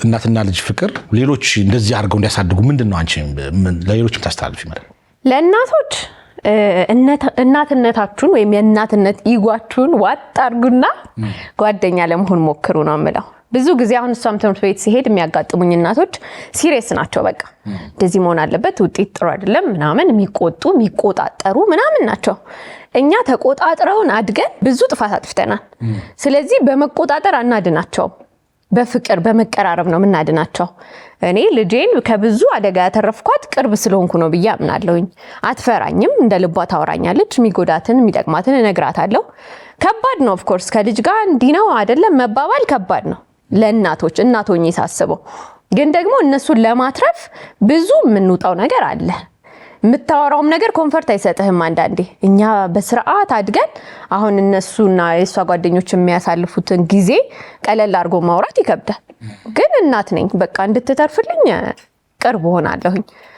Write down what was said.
እናትና ልጅ ፍቅር ሌሎች እንደዚህ አድርገው እንዲያሳድጉ ምንድነው አንቺ ለሌሎችም ታስተላልፊ ማለት ለእናቶች እናትነታችሁን ወይም የእናትነት ኢጓችሁን ዋጥ አድርጉና ጓደኛ ለመሆን ሞክሩ ነው የምለው። ብዙ ጊዜ አሁን እሷም ትምህርት ቤት ሲሄድ የሚያጋጥሙኝ እናቶች ሲሪየስ ናቸው። በቃ እንደዚህ መሆን አለበት፣ ውጤት ጥሩ አይደለም ምናምን የሚቆጣጠሩ ምናምን ናቸው። እኛ ተቆጣጥረውን አድገን ብዙ ጥፋት አጥፍተናል። ስለዚህ በመቆጣጠር አናድናቸው፣ በፍቅር በመቀራረብ ነው ምናድናቸው። እኔ ልጄን ከብዙ አደጋ ያተረፍኳት ቅርብ ስለሆንኩ ነው ብዬ አምናለሁኝ። አትፈራኝም፣ እንደ ልቧ ታወራኛለች፣ የሚጎዳትን የሚጠቅማትን እነግራታለሁ። ከባድ ነው ኦፍ ኮርስ ከልጅ ጋር እንዲህ ነው አይደለም መባባል ከባድ ነው ለእናቶች እናቶኝ ሳስበው። ግን ደግሞ እነሱን ለማትረፍ ብዙ የምንውጣው ነገር አለ። የምታወራውም ነገር ኮንፈርት አይሰጥህም። አንዳንዴ እኛ በስርዓት አድገን አሁን እነሱና የሷ ጓደኞች የሚያሳልፉትን ጊዜ ቀለል አድርጎ ማውራት ይከብዳል። ግን እናት ነኝ በቃ እንድትተርፍልኝ ቅርብ ሆናለሁኝ።